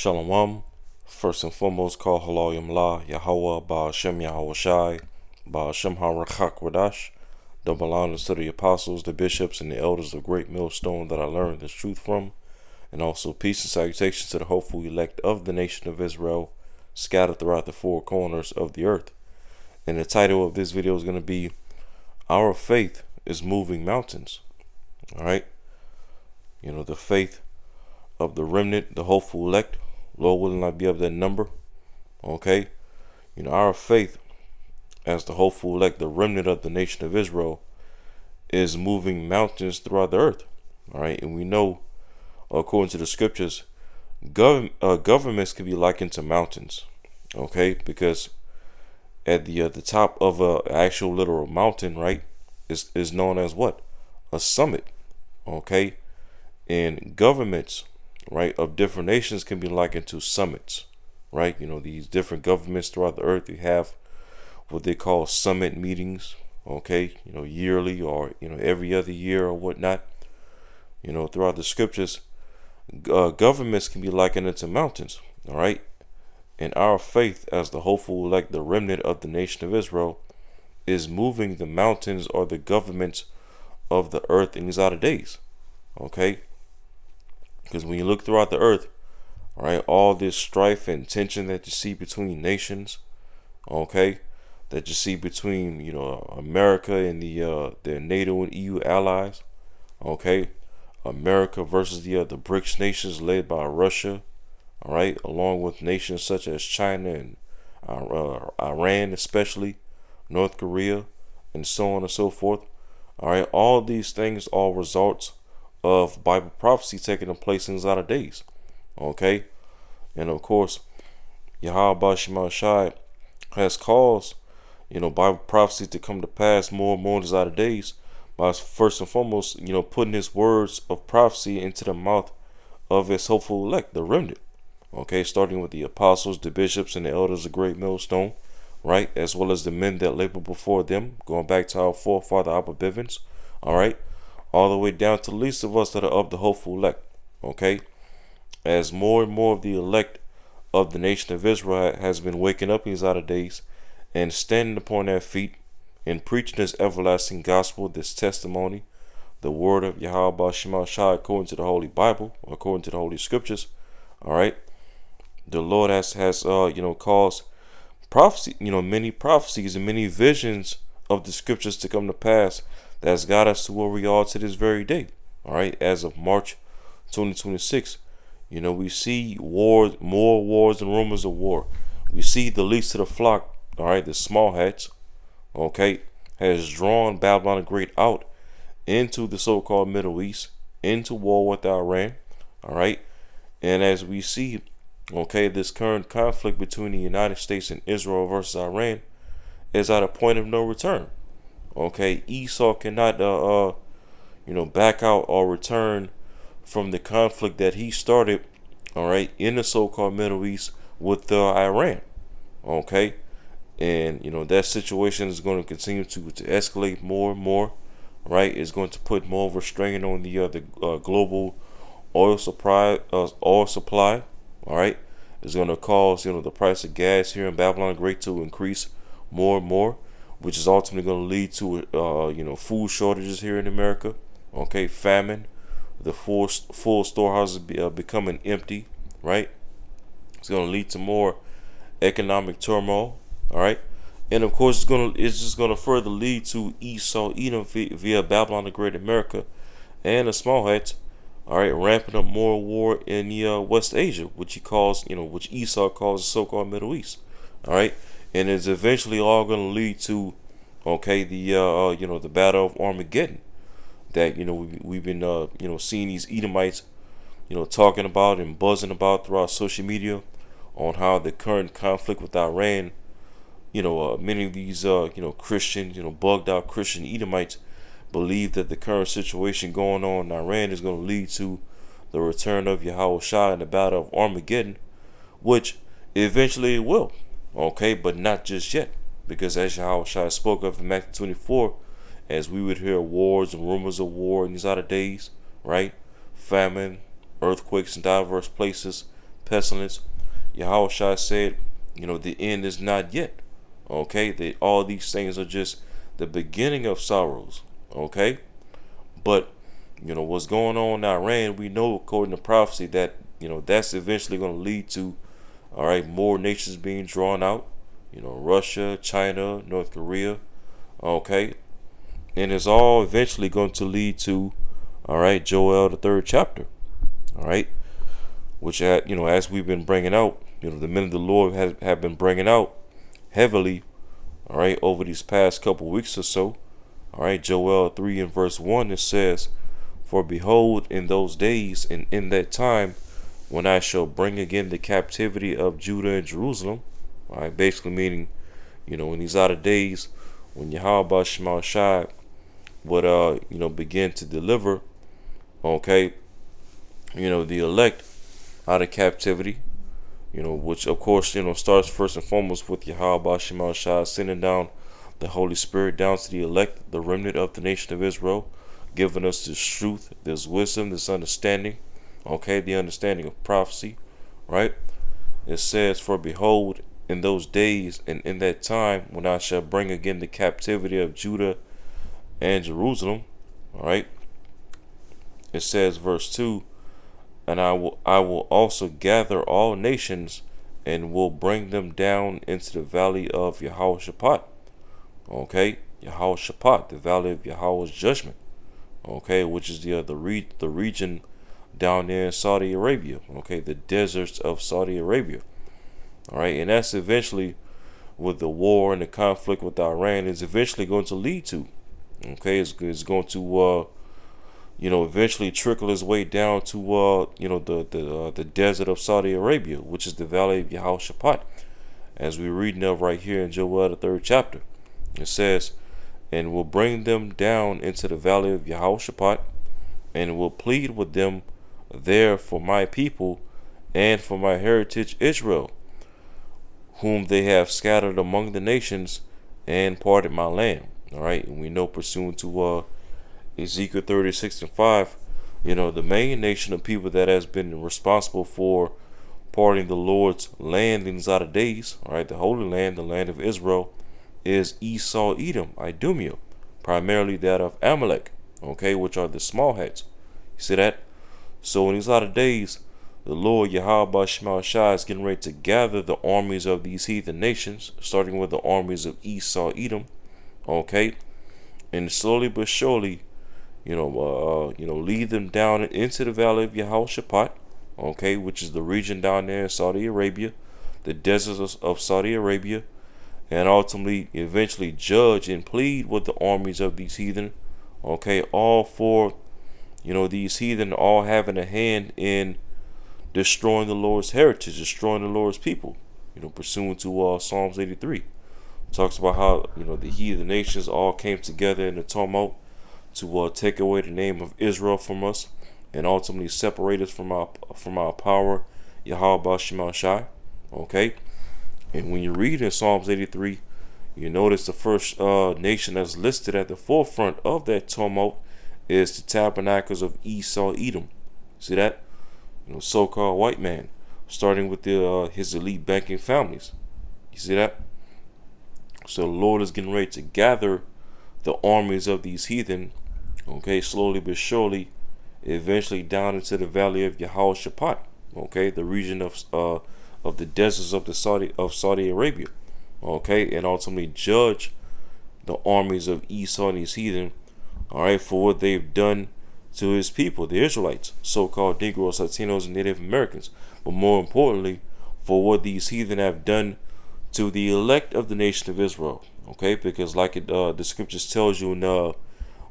Shalom. First and foremost, call Halal Yamla, Yahweh, Ba'ashem Yahweh Shai, Ba'ashem HaRachak Wadash. Double honors to the apostles, the bishops, and the elders of Great Millstone that I learned this truth from. And also peace and salutations to the hopeful elect of the nation of Israel, scattered throughout the four corners of the earth. And the title of this video is going to be, Our Faith is Moving Mountains. Alright? You know, the faith of the remnant, the hopeful elect, Lord willing I be of that number. Okay? You know, our faith as the hopeful elect, the remnant of the nation of Israel, is moving mountains throughout the earth. Alright? And we know, according to the scriptures, governments can be likened to mountains. Okay? Because at the top of a actual literal mountain, right, is known as what? A summit. Okay? And governments, right, of different nations can be likened to summits, right? You know, these different governments throughout the earth, they have what they call summit meetings, okay? You know, yearly or, you know, every other year or whatnot. You know, throughout the scriptures, governments can be likened to mountains, all right? And our faith as the hopeful elect, the remnant of the nation of Israel, is moving the mountains or the governments of the earth in these latter days, okay? Because when you look throughout the earth, all right, all this strife and tension that you see between nations, okay, that you see between, you know, America and their NATO and EU allies, okay, America versus the BRICS nations led by Russia, all right, along with nations such as China and Iran, especially North Korea, and so on and so forth. All right, all these things are results of Bible prophecy taking place in these latter days. Okay? And of course, Yahweh Shema Shai has caused, you know, Bible prophecy to come to pass more and more in these latter days by first and foremost, you know, putting his words of prophecy into the mouth of his hopeful elect, the remnant. Okay, starting with the apostles, the bishops, and the elders of Great Millstone, right? As well as the men that labor before them, going back to our forefather Abba Bivens, all right? All the way down to the least of us that are of the hopeful elect, okay? As more and more of the elect of the nation of Israel has been waking up in these latter days and standing upon their feet and preaching this everlasting gospel, this testimony, the word of Yahweh Shema Shai according to the Holy Bible, according to the Holy Scriptures, all right? The Lord has you know, caused prophecy, you know, many prophecies and many visions of the Scriptures to come to pass that's got us to where we are to this very day. All right, as of March 2026, you know, we see wars, more wars and rumors of war. We see the least of the flock, all right, the small hats, okay, has drawn Babylon the Great out into the so-called Middle East, into war with Iran, all right. And as we see, okay, this current conflict between the United States and Israel versus Iran is at a point of no return. Okay, Esau cannot, you know, back out or return from the conflict that he started, all right, in the so-called Middle East with Iran. Okay, and you know that situation is going to continue to escalate more and more. Right, it's going to put more of a strain on the global oil supply. All right, it's going to cause, you know, the price of gas here in Babylon the Great to increase more and more, which is ultimately going to lead to you know, food shortages here in America. Okay, famine, the full storehouses becoming empty, right? It's going to lead to more economic turmoil, all right? And of course, it's just going to further lead to Esau Edom via Babylon the Great America and the small hats, all right, ramping up more war in the West Asia, which which Esau calls the so-called Middle East, all right? And it's eventually all going to lead to, okay, the you know, the Battle of Armageddon, that, you know, we've been you know, seeing these Edomites, you know, talking about and buzzing about throughout social media on how the current conflict with Iran, you know, many of these you know, Christian, you know, bugged out Christian Edomites believe that the current situation going on in Iran is going to lead to the return of Yahweh Shai in the Battle of Armageddon, which eventually it will. Okay, but not just yet, because as Yahweh Shai spoke of in Matthew 24, as we would hear wars and rumors of war in these latter days, right? Famine, earthquakes in diverse places, pestilence. Yahushua said, the end is not yet. Okay, that all these things are just the beginning of sorrows. Okay, but what's going on in Iran, we know according to prophecy that that's eventually going to lead to, all right, more nations being drawn out. Russia, China, North Korea. Okay, and it's all eventually going to lead to, all right, Joel the 3rd chapter. All right, which as we've been bringing out, the men of the Lord have been bringing out heavily, all right, over these past couple weeks or so. All right, Joel 3 and verse 1, it says, "For behold, in those days and in that time, when I shall bring again the captivity of Judah and Jerusalem," all right, basically meaning, in these latter days, when Yahweh Shema Shai would, begin to deliver, okay, the elect out of captivity, which of course, starts first and foremost with Yahweh Shema Shai sending down the Holy Spirit down to the elect, the remnant of the nation of Israel, giving us this truth, this wisdom, this understanding, okay, the understanding of prophecy, right? It says, "For behold, in those days and in that time, when I shall bring again the captivity of Judah and Jerusalem," all right? It says, verse 2, "And I will also gather all nations and will bring them down into the valley of Jehoshaphat." Okay, Jehoshaphat, the valley of Yahweh's judgment. Okay, which is the region down there in Saudi Arabia. Okay, the deserts of Saudi Arabia. All right, and that's eventually what the war and the conflict with Iran is eventually going to lead to. Okay, it's going to eventually trickle its way down to the desert of Saudi Arabia, which is the valley of Jehoshaphat, as we're reading of right here in Joel the 3rd chapter. It says, "And will bring them down into the valley of Jehoshaphat, and will plead with them there for my people and for my heritage Israel, whom they have scattered among the nations and parted my land." All right, and we know, pursuant to Ezekiel 36 and 5, the main nation of people that has been responsible for parting the Lord's land in these latter days, all right, the Holy Land, the land of Israel, is Esau, Edom, Idumea, primarily that of Amalek, okay, which are the small heads. You see that? So in these latter days, the Lord Yahweh Shema Shai is getting ready to gather the armies of these heathen nations, starting with the armies of Esau, Edom, okay, and slowly but surely, lead them down into the valley of Jehoshaphat, okay, which is the region down there in Saudi Arabia, the deserts of Saudi Arabia, and ultimately, eventually judge and plead with the armies of these heathen, okay, all for, these heathen all having a hand in destroying the Lord's heritage, destroying the Lord's people, pursuant to Psalms 83. It talks about how, the heathen nations all came together in a tumult to take away the name of Israel from us and ultimately separate us from our power, Yahweh Shema Shai, okay? And when you read in Psalms 83, you notice the first nation that's listed at the forefront of that tumult is the tabernacles of Esau, Edom. See that? So-called white man, starting with his elite banking families. You see that? So the Lord is getting ready to gather the armies of these heathen, okay, slowly but surely, eventually down into the valley of Jehoshaphat, okay, the region of the deserts of Saudi Arabia, okay, and ultimately judge the armies of Esau and his heathen, all right, for what they've done to his people, the Israelites, so-called Negroes, Latinos, and Native Americans, but more importantly, for what these heathen have done to the elect of the nation of Israel, okay, because like the scriptures tells you in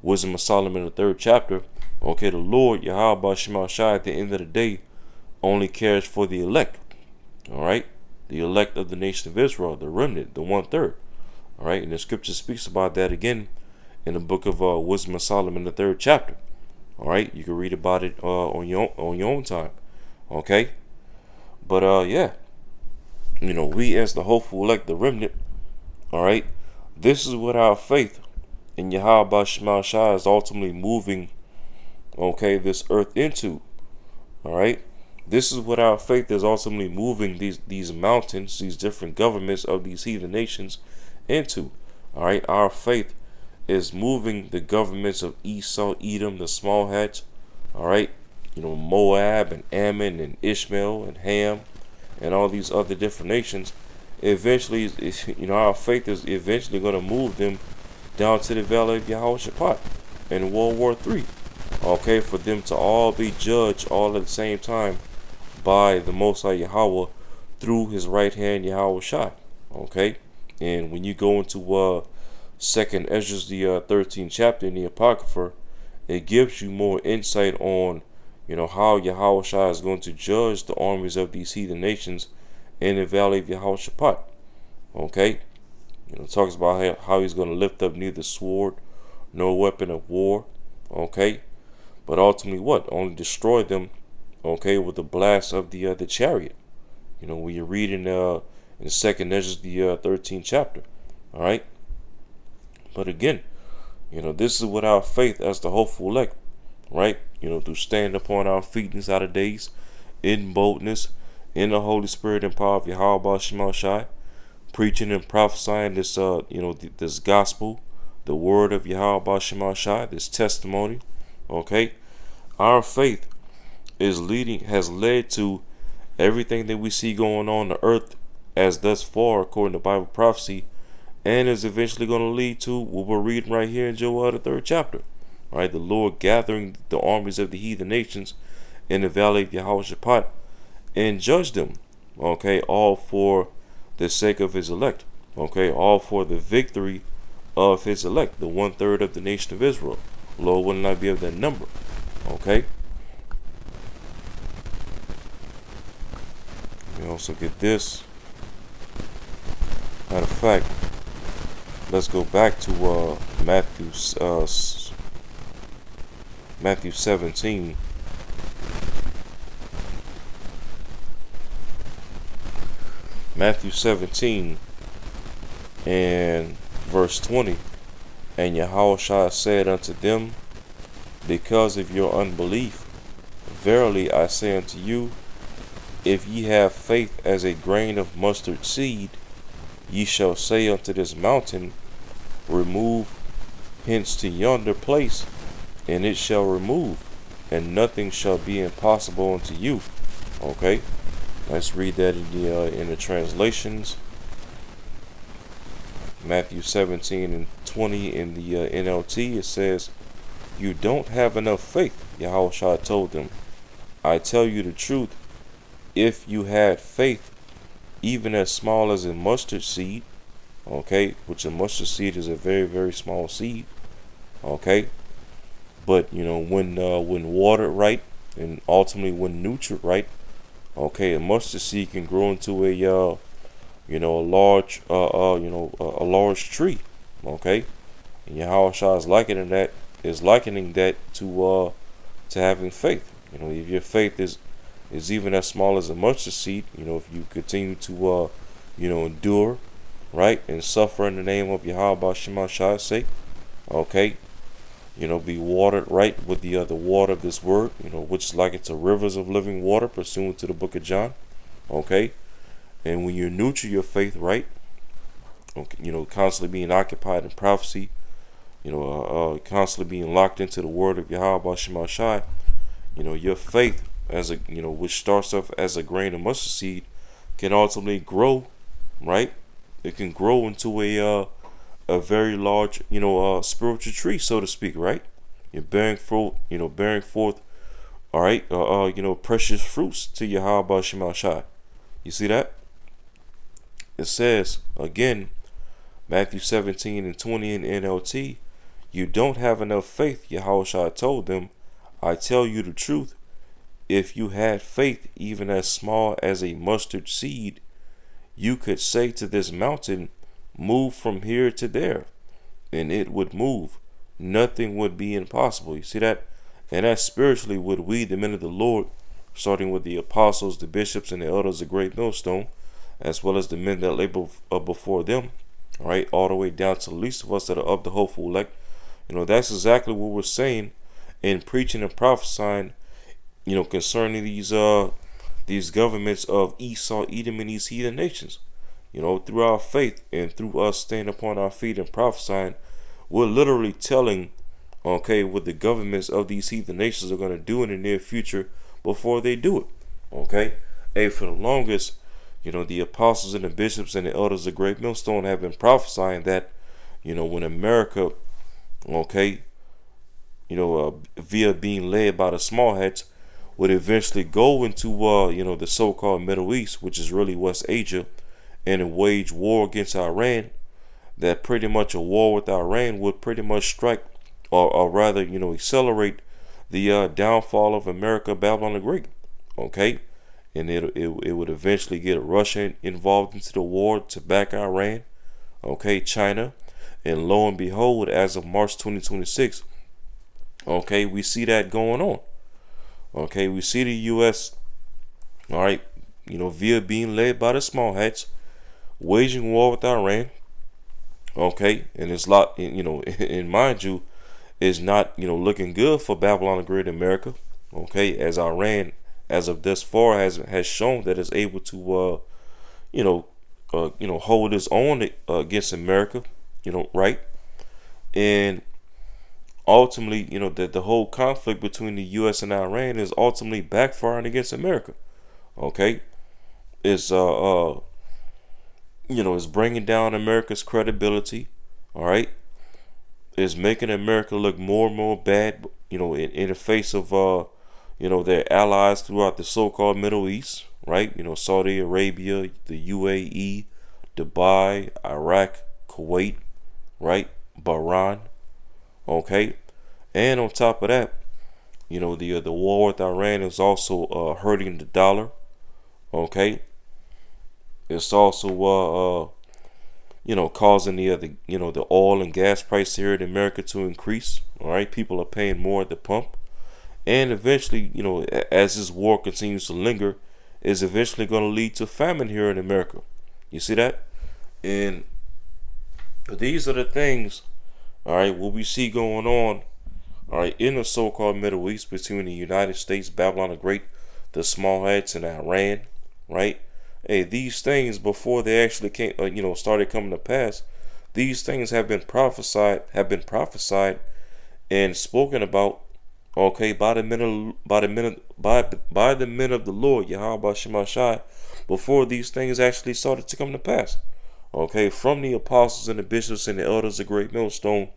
Wisdom of Solomon, the 3rd chapter, okay, the Lord Yahweh Shema Shai at the end of the day only cares for the elect. All right, the elect of the nation of Israel, the remnant, the 1/3. All right, and the scripture speaks about that again in the book of Wisdom of Solomon, the 3rd chapter. All right, you can read about it on your own time. Okay, but yeah, we as the hopeful elect, the remnant. All right, this is what our faith in Yahweh Shema Shai is ultimately moving, okay, this earth into. All right. This is what our faith is ultimately moving these mountains, these different governments of these heathen nations into. All right, our faith is moving the governments of Esau, Edom, the small hats. All right, Moab and Ammon and Ishmael and Ham and all these other different nations. Eventually, our faith is eventually going to move them down to the valley of Jehoshaphat in World War III. Okay, for them to all be judged all at the same time by the Most High Yahweh through His right hand Yahweh Shai. Okay, and when you go into Second Ezra, the 13th chapter in the Apocrypha, it gives you more insight on how Yahweh Shai is going to judge the armies of these heathen nations in the valley of Jehoshaphat. Okay, it talks about how He's going to lift up neither sword nor weapon of war. Okay, but ultimately what? Only destroy them. Okay, with the blast of the chariot. When you're reading in Second Ezra, the 13th chapter. All right. But again, this is what our faith as the hopeful elect, right? To stand upon our feet inside of days, in boldness, in the Holy Spirit and power of Yahweh Shema Shai, preaching and prophesying this, this gospel, the word of Yahweh Shema Shai, this testimony. Okay, our faith has led to everything that we see going on the earth as thus far, according to Bible prophecy, and is eventually going to lead to what we're reading right here in Joel, the 3rd chapter. Right, the Lord gathering the armies of the heathen nations in the valley of Jehoshaphat and judge them. Okay, all for the sake of His elect. Okay, all for the victory of His elect, the 1/3 of the nation of Israel. Lord will not be of that number. Okay. We also get this. Matter of fact, let's go back to Matthew 17. Matthew 17 and verse 20. And Yahushua said unto them, because of your unbelief, verily I say unto you, if ye have faith as a grain of mustard seed, ye shall say unto this mountain, remove hence to yonder place, and it shall remove, and nothing shall be impossible unto you. Okay, let's read that in the translations. Matthew 17 and 20 in the NLT, it says, you don't have enough faith. Yahushua told them, I tell you the truth, if you had faith even as small as a mustard seed, okay, which a mustard seed is a very, very small seed, okay, but when watered right and ultimately when nurtured right, okay, a mustard seed can grow into a a large tree, okay, and Yahushua is likening that to having faith. If your faith is even as small as a mustard seed, if you continue to endure, right, and suffer in the name of Yahweh Shema Shai's sake, okay, be watered right with the water of this word, which is like it's a rivers of living water pursuant to the book of John, okay, and when you nurture your faith right, okay, constantly being occupied in prophecy, constantly being locked into the word of Yahweh Shema Shai, your faith as a which starts off as a grain of mustard seed can ultimately grow, right? It can grow into a very large spiritual tree, so to speak, right? You're bearing fruit, bearing forth, all right, precious fruits to Yahweh Shema Shai. You see that? It says again, Matthew 17 and 20 in NLT, you don't have enough faith. Yahushua told them, I tell you the truth, if you had faith even as small as a mustard seed, you could say to this mountain, move from here to there, and it would move. Nothing would be impossible. You see that? And that spiritually would we, the men of the Lord, starting with the apostles, the bishops, and the elders of Great Millstone, as well as the men that labor before them, all right, all the way down to the least of us that are of the hopeful elect. That's exactly what we're saying in preaching and prophesying, concerning these these governments of Esau, Edom, and these heathen nations. Through our faith and through us staying upon our feet and prophesying, we're literally telling, what the governments of these heathen nations are going to do in the near future before they do it. Hey, for the longest, the apostles and the bishops and the elders of Great Millstone have been prophesying that, when America, via being led by the small hats, would eventually go into, the so-called Middle East, which is really West Asia, and wage war against Iran, that pretty much a war with Iran would pretty much strike, or rather, accelerate the downfall of America, Babylon the Great. And it would eventually get Russia involved into the war to back Iran, China, and lo and behold, as of March 2026, we see that going on. We see the U.S., via being led by the small hats, waging war with Iran. And it's lot, and mind you, is not, looking good for Babylon the Great America. As Iran, as of this far, has shown that it's able to, hold its own against America. Right? And ultimately, that the whole conflict between the U.S. and Iran is ultimately backfiring against America. It's it's bringing down America's credibility. All right, it's making America look more and more bad. In the face of their allies throughout the so-called Middle East. Right, Saudi Arabia, the UAE, Dubai, Iraq, Kuwait. Right, Bahrain. And on top of that, the war with Iran is also hurting the dollar. It's also causing the oil and gas price here in America to increase. All right, people are paying more at the pump, and eventually, as this war continues to linger, is eventually going to lead to famine here in America. You see that? And these are the things, all right, what we see going on, all right, in the so-called Middle East between the United States, Babylon the Great, the small hats, and Iran, right? Hey, these things, before they actually came, started coming to pass, these things have been prophesied and spoken about, by the men of the Lord, Yahweh Shemashai, before these things actually started to come to pass. From the apostles and the bishops and the elders of Great Millstone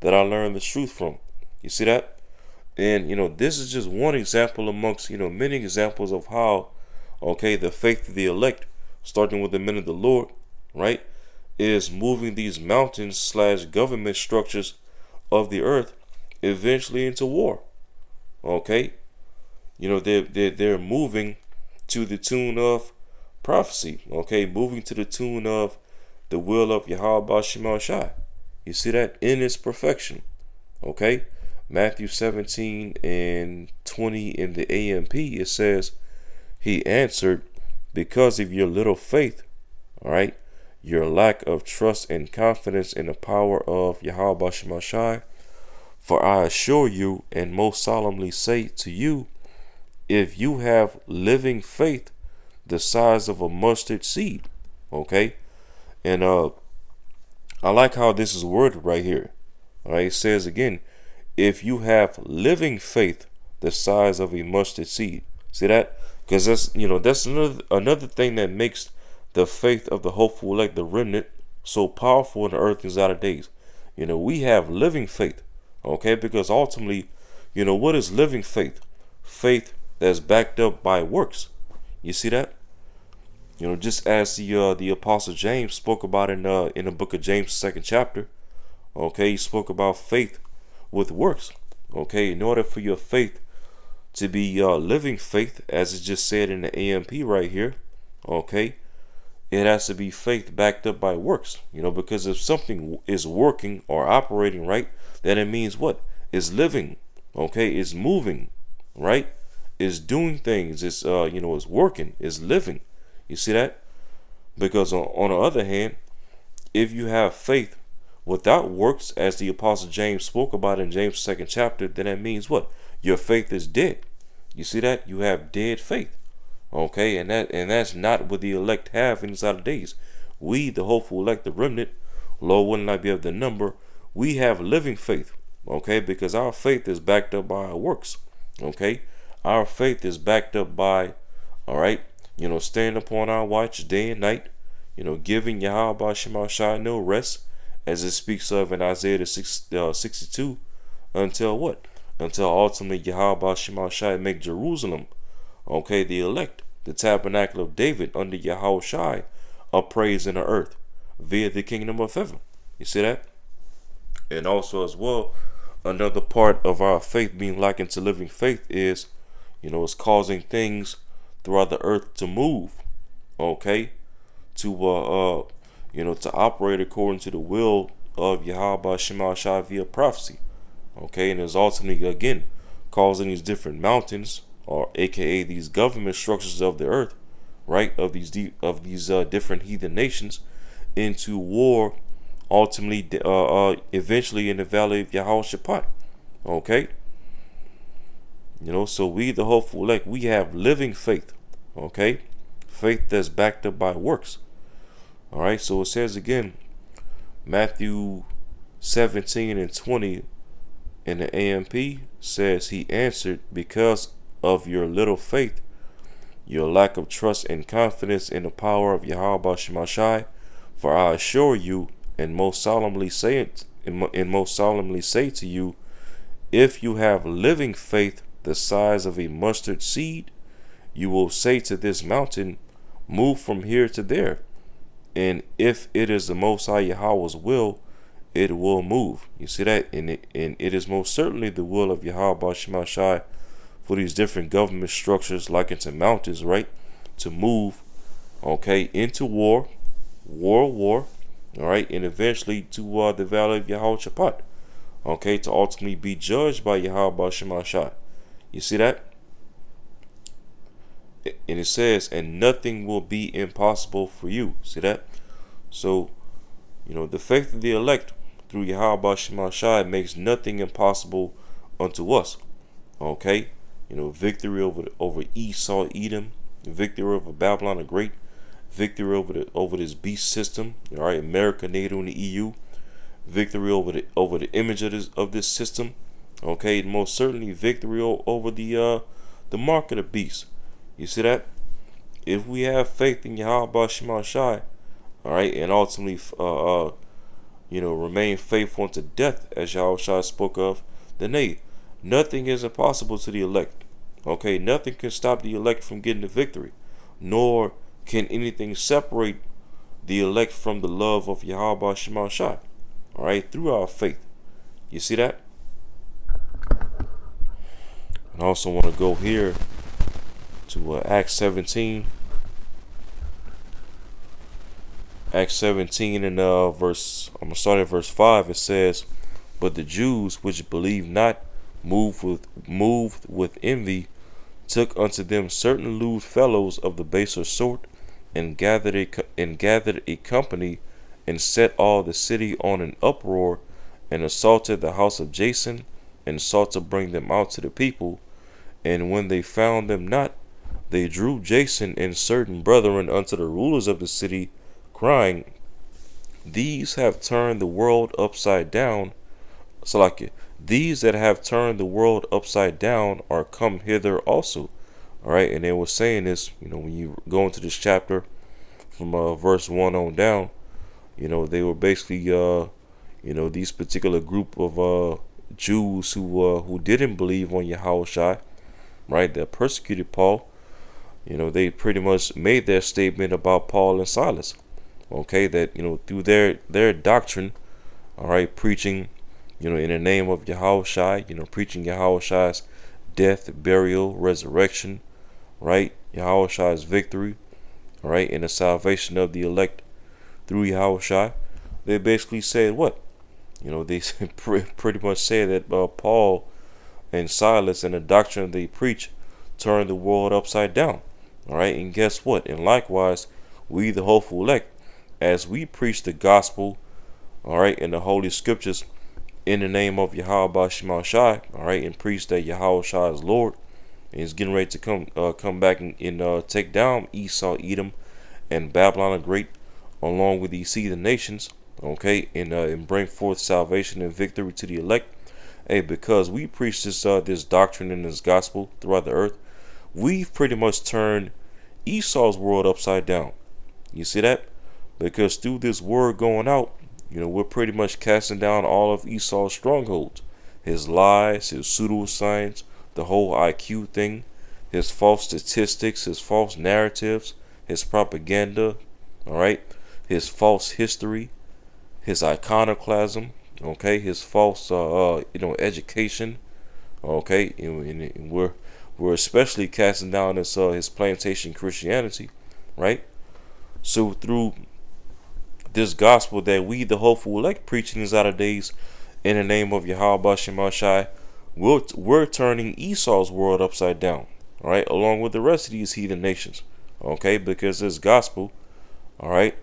that I learned the truth from. You see that? And, this is just one example amongst, many examples of how, the faith of the elect, starting with the men of the Lord, right, is moving these mountains / government structures of the earth eventually into war. They're moving to the tune of prophecy. Moving to the tune of the will of Yahweh Shema Shai. You see that in its perfection. Matthew 17 and 20 in the AMP, it says, he answered, because of your little faith, all right, your lack of trust and confidence in the power of Yahweh Shema Shai. For I assure you and most solemnly say to you, if you have living faith the size of a mustard seed, and I like how this is worded right here. All right, it says again, if you have living faith the size of a mustard seed. See that? Because that's another thing that makes the faith of the hopeful elect, the remnant, so powerful in the earth and latter days. We have living faith. Because ultimately, what is living faith? Faith that's backed up by works. You see that? Just as the Apostle James spoke about in the book of James, 2nd chapter. He spoke about faith with works. In order for your faith to be living faith, as it just said in the AMP right here, it has to be faith backed up by works. Because if something is working or operating right, then it means what? It's living. It's moving, right? It's doing things. It's it's working. It's living. You see that? Because on the other hand, if you have faith without works, as the Apostle James spoke about in James 2nd chapter, then that means what? Your faith is dead. You see that? You have dead faith. Okay, and that's not what the elect have in these latter days. We, the hopeful elect, the remnant, Lord will not be of the number. We have living faith. Okay, because our faith is backed up by our works. Okay, our faith is backed up by, all right, staying upon our watch day and night. Giving Yahweh Shema Shai no rest, as it speaks of in Isaiah 62, until what? Until ultimately Yahweh Shema Shai make Jerusalem, okay, the elect, the tabernacle of David under Yahweh Shai, upraised in the earth via the kingdom of heaven. You see that? And also as well, another part of our faith being likened to living faith is, it's causing things throughout the earth to move, okay, to operate according to the will of Yahweh Shema Shai via prophecy, okay, and is ultimately again causing these different mountains, or aka these government structures of the earth, right, of these different heathen nations, into war, ultimately, eventually in the valley of Yehoshaphat. Okay, so we, the hopeful elect, we have living faith. Okay, faith that's backed up by works. All right, so it says again, Matthew 17:20 in the AMP says, he answered, because of your little faith, your lack of trust and confidence in the power of Yahweh Shema Shai, for I assure you and most solemnly say to you, if you have living faith the size of a mustard seed, you will say to this mountain, move from here to there. And if it is the Most High Yahweh's will, it will move. You see that? And it is most certainly the will of Yahweh Shema Shai for these different government structures, like into mountains, right, to move, okay, into war, all right, and eventually to the valley of Yehoshaphat, okay, to ultimately be judged by Yahweh Shema Shai. You see that? And it says, and nothing will be impossible for you. See that? So, the faith of the elect through Yahweh Shema Shai makes nothing impossible unto us. Okay? Victory over Esau, Edom, victory over Babylon the Great, victory over this beast system, all right, America, NATO, and the EU, victory over the image of this system, okay, and most certainly victory over the mark of the beast. You see that? If we have faith in Yahweh Shema Shai, all right, and ultimately remain faithful unto death, as Yahweh Shai spoke of, then nothing is impossible to the elect. Okay, nothing can stop the elect from getting the victory, nor can anything separate the elect from the love of Yahweh Shema Shai, all right, through our faith. You see that? And I also want to go here to Acts 17. Acts 17 and verse, I'm going to start at verse 5. It says, but the Jews which believed not, moved with envy, took unto them certain lewd fellows of the baser sort, and gathered a company, and set all the city on an uproar, and assaulted the house of Jason, and sought to bring them out to the people. And when they found them not, they drew Jason and certain brethren unto the rulers of the city, crying, these have turned the world upside down. These that have turned the world upside down are come hither also. All right, and they were saying this, when you go into this chapter from verse 1 on down, they were basically, these particular group of Jews who didn't believe on Yahweh Shai, right, that persecuted Paul. They pretty much made their statement about Paul and Silas. Okay, that through their doctrine, all right, preaching, in the name of Yahweh Shai, preaching Yahweh Shai's death, burial, resurrection, right, Yahweh Shai's victory, all right, and the salvation of the elect through Yahweh Shai. They basically said what? They pretty much said that Paul and Silas and the doctrine they preach turned the world upside down. All right, and guess what? And likewise, we, the hopeful elect, as we preach the gospel, all right, in the holy scriptures, in the name of Yahweh Shema Shai, all right, and preach that Yahweh Shai is Lord, and he's getting ready to come back and take down Esau, Edom, and Babylon the Great, along with these heathen nations. Okay, and bring forth salvation and victory to the elect. Hey, because we preach this doctrine and this gospel throughout the earth, we've pretty much turned Esau's world upside down. You see that? Because through this word going out, we're pretty much casting down all of Esau's strongholds. His lies, his pseudoscience, the whole IQ thing, his false statistics, his false narratives, his propaganda, all right, his false history, his iconoclasm, okay, his false, education, okay, and we're especially casting down his plantation Christianity, right? So through this gospel that we, the hopeful elect, preaching these latter days in the name of Yahweh Shemashai, we're turning Esau's world upside down, all right, along with the rest of these heathen nations, okay, because this gospel, all right,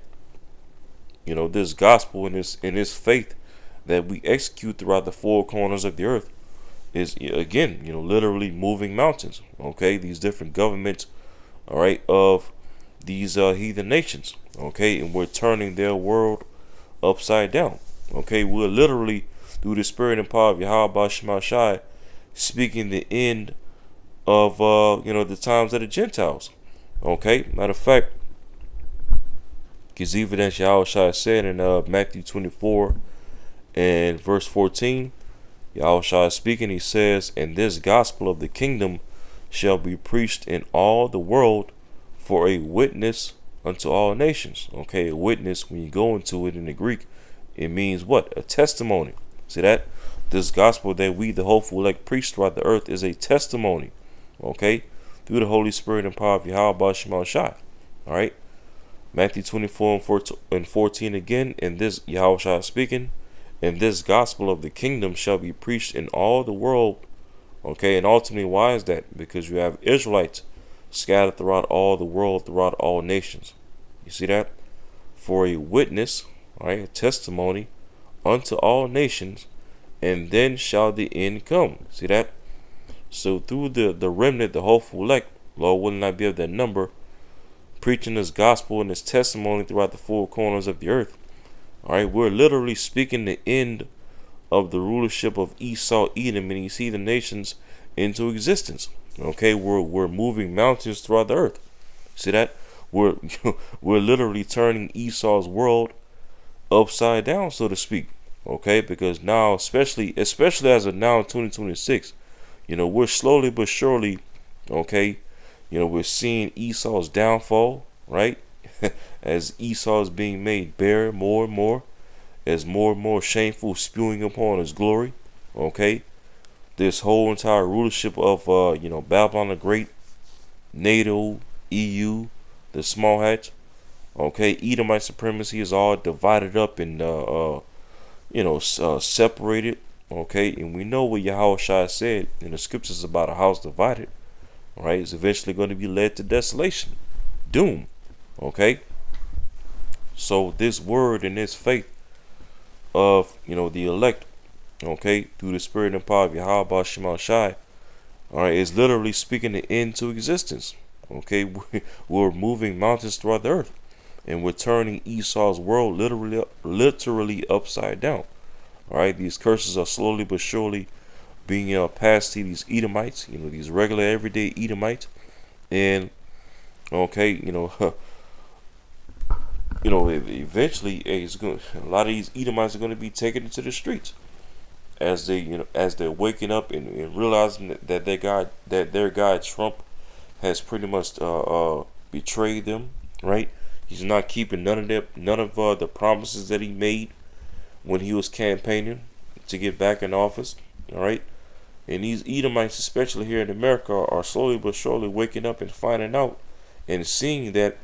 this gospel and this faith that we execute throughout the four corners of the earth is, again, literally moving mountains, okay, these different governments, all right, of these heathen nations, okay, and we're turning their world upside down, okay. We're literally, through the spirit and power of Yahweh Shemashai, speaking the end of the times of the Gentiles, okay. Matter of fact, because even as Yahweh said in Matthew 24 and verse 14, Yahweh is speaking, he says, "And this gospel of the kingdom shall be preached in all the world for a witness unto all nations." Okay, a witness, when you go into it in the Greek, it means what? A testimony. See that? This gospel that we, the hopeful elect, preach throughout the earth is a testimony. Okay? Through the Holy Spirit and power of Yahweh Shemashai. Alright? Matthew 24 and 14 again, and this Yahweh speaking, "And this gospel of the kingdom shall be preached in all the world." Okay, and ultimately, why is that? Because you have Israelites scattered throughout all the world, throughout all nations. You see that? For a witness, right, a testimony unto all nations, and then shall the end come. See that? So through the remnant, the hopeful elect, Lord will not be of that number, preaching this gospel and this testimony throughout the four corners of the earth. All right, we're literally speaking the end of the rulership of Esau, Edom, and these heathen nations into existence. Okay, we're moving mountains throughout the earth. See that? We're we're literally turning Esau's world upside down, so to speak. Okay, because now, especially as of now in 2026, we're slowly but surely, okay, we're seeing Esau's downfall, right? As Esau is being made bare more and more, as more and more shameful spewing upon his glory, okay. This whole entire rulership of Babylon the Great, NATO, EU, the small hatch, okay, Edomite supremacy is all divided up and separated, okay. And we know what Yahushua said in the scriptures about a house divided, right, is eventually going to be led to desolation, doom, okay. So this word and this faith of the elect, okay, through the spirit and power of Yahweh Shemashai, all right, is literally speaking the end to existence. Okay, we're moving mountains throughout the earth, and we're turning Esau's world literally upside down. All right, these curses are slowly but surely being passed to these Edomites, these regular everyday Edomites, and okay, eventually, a lot of these Edomites are going to be taken into the streets as they're waking up and realizing that their God Trump has pretty much betrayed them. Right? He's not keeping none of the promises that he made when he was campaigning to get back in office. All right, and these Edomites, especially here in America, are slowly but surely waking up and finding out and seeing that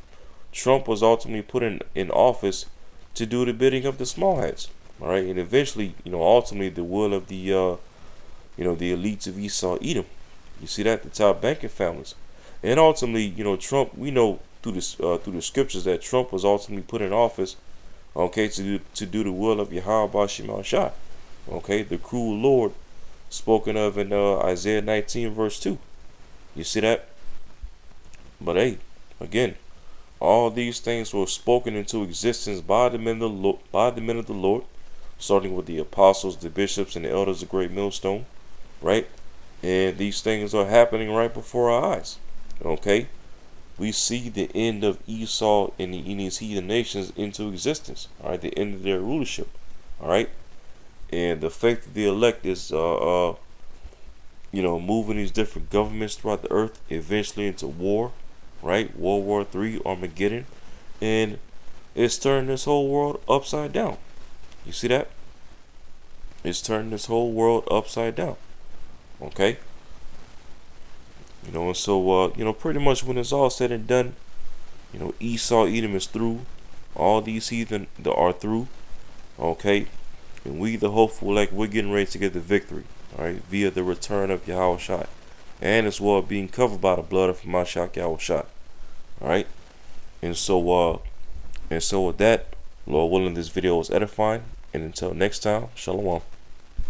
Trump was ultimately put in office to do the bidding of the small hats. All right, and eventually, ultimately the will of the the elites of Esau, Edom. You see that, the top banking families, and ultimately, Trump. We know through the scriptures that Trump was ultimately put in office, okay, to do the will of Yahweh Shemashai, okay, the cruel Lord spoken of in Isaiah 19 verse 2. You see that? But hey, again, all these things were spoken into existence by the men of the Lord, starting with the apostles, the bishops, and the elders of Great Millstone, right? And these things are happening right before our eyes. Okay? We see the end of Esau and these heathen nations into existence. All right, the end of their rulership. All right, and the fact that the elect is, moving these different governments throughout the earth, eventually into war. Right, World War III, Armageddon, and it's turning this whole world upside down. You see that? It's turning this whole world upside down. Okay. And so pretty much when it's all said and done, Esau, Edom is through. All these heathen are through. Okay. And we, the hopeful, like we're getting ready to get the victory. All right, via the return of Yahushua, and as well being covered by the blood of Mashiach Yahushua. All right. And so with that, Lord willing, this video was edifying. And until next time, Shalom.